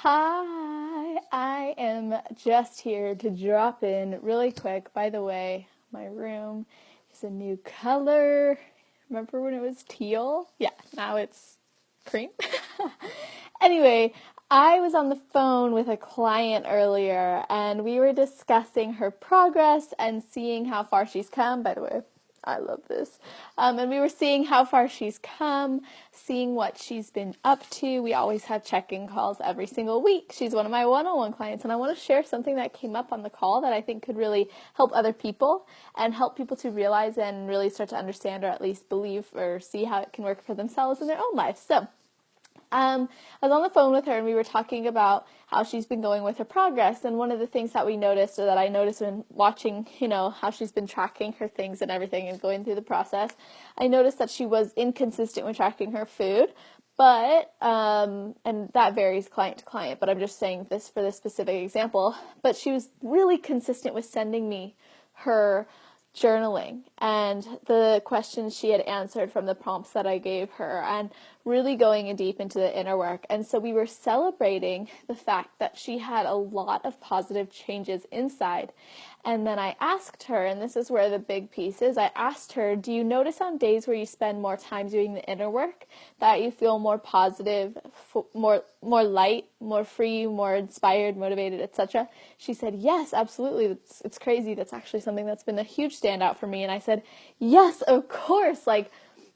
Hi, I am just here to drop in really quick. By the way, my room is a new color. Remember when it was teal? Yeah, now it's cream. Anyway, I was on the phone with a client earlier and we were discussing her progress and seeing how far she's come. By the way, I love this. And we were seeing how far she's come, seeing what she's been up to. We always have check-in calls every single week. She's one of my one-on-one clients, and I want to share something that came up on the call that I think could really help other people and help people to realize and really start to understand or at least believe or see how it can work for themselves in their own life. So, I was on the phone with her and we were talking about how she's been going with her progress. And one of the things that we noticed, or that I noticed when watching, how she's been tracking her things and everything and going through the process, I noticed that she was inconsistent with tracking her food. But, and that varies client to client, but I'm just saying this for this specific example. But she was really consistent with sending me her journaling and the questions she had answered from the prompts that I gave her, and really going in deep into the inner work. And so we were celebrating the fact that she had a lot of positive changes inside. And then I asked her, and this is where the big piece is, I asked her, do you notice on days where you spend more time doing the inner work that you feel more positive, more light, more free, more inspired, motivated, etc.? She said, yes, absolutely. It's crazy. That's actually something that's been a huge standout for me. And I said, yes, of course.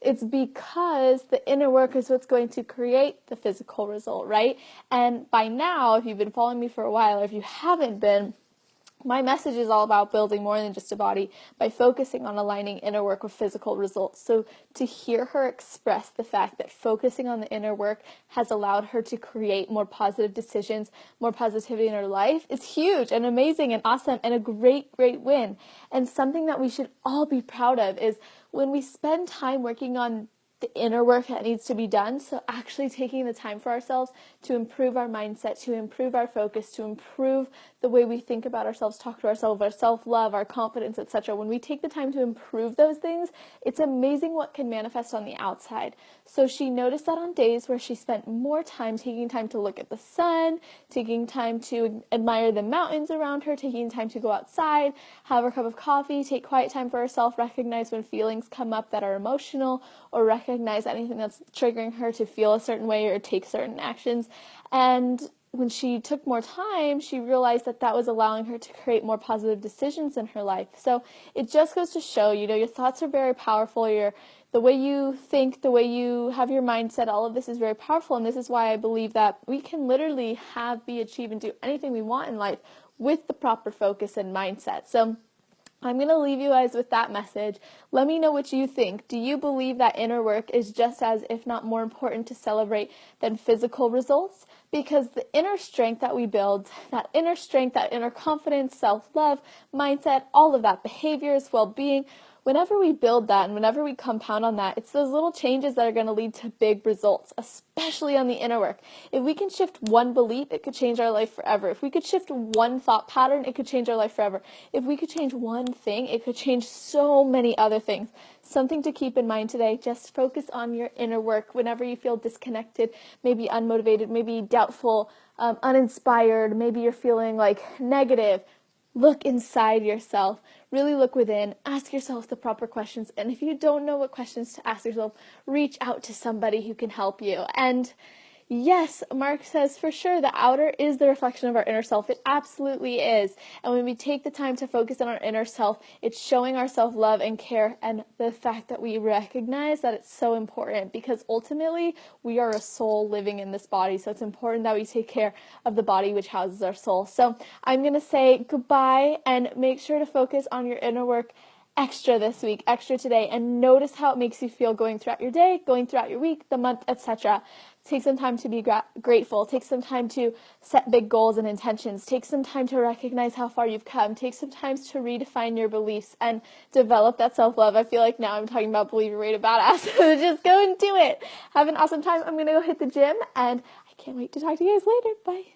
It's because the inner work is what's going to create the physical result, right? And by now, if you've been following me for a while, or if you haven't been, my message is all about building more than just a body by focusing on aligning inner work with physical results. So to hear her express the fact that focusing on the inner work has allowed her to create more positive decisions, more positivity in her life is huge and amazing and awesome and a great, great win. And something that we should all be proud of is when we spend time working on the inner work that needs to be done. So actually taking the time for ourselves to improve our mindset, to improve our focus, to improve the way we think about ourselves, talk to ourselves, our self-love, our confidence, etc. When we take the time to improve those things, it's amazing what can manifest on the outside. So she noticed that on days where she spent more time taking time to look at the sun, taking time to admire the mountains around her, taking time to go outside, have a cup of coffee, take quiet time for herself, recognize when feelings come up that are emotional, or recognize anything that's triggering her to feel a certain way or take certain actions. And when she took more time, she realized that that was allowing her to create more positive decisions in her life. So it just goes to show, your thoughts are very powerful. The way you think, the way you have your mindset, all of this is very powerful. And this is why I believe that we can literally achieve, and do anything we want in life with the proper focus and mindset. So I'm going to leave you guys with that message. Let me know what you think. Do you believe that inner work is just as, if not more important to celebrate than physical results? Because the inner strength that we build, that inner strength, that inner confidence, self-love, mindset, all of that, behaviors, well-being, whenever we build that and whenever we compound on that, it's those little changes that are going to lead to big results, especially on the inner work. If we can shift one belief, it could change our life forever. If we could shift one thought pattern, it could change our life forever. If we could change one thing, it could change so many other things. Something to keep in mind today, just focus on your inner work whenever you feel disconnected, maybe unmotivated, maybe doubtful, uninspired, maybe you're feeling like negative. Look inside yourself, really look within, ask yourself the proper questions, and if you don't know what questions to ask yourself, reach out to somebody who can help you. And yes, Mark says for sure the outer is the reflection of our inner self. It absolutely is. And when we take the time to focus on our inner self, it's showing our self-love and care, and the fact that we recognize that it's so important, because ultimately we are a soul living in this body. So it's important that we take care of the body which houses our soul. So I'm going to say goodbye, and make sure to focus on your inner work extra this week, extra today, and notice how it makes you feel going throughout your day, going throughout your week, the month, etc. Take some time to be grateful. Take some time to set big goals and intentions. Take some time to recognize how far you've come. Take some time to redefine your beliefs and develop that self-love. I feel like now I'm talking about Believe Your Way to Badass. So just go and do it. Have an awesome time. I'm going to go hit the gym, and I can't wait to talk to you guys later. Bye.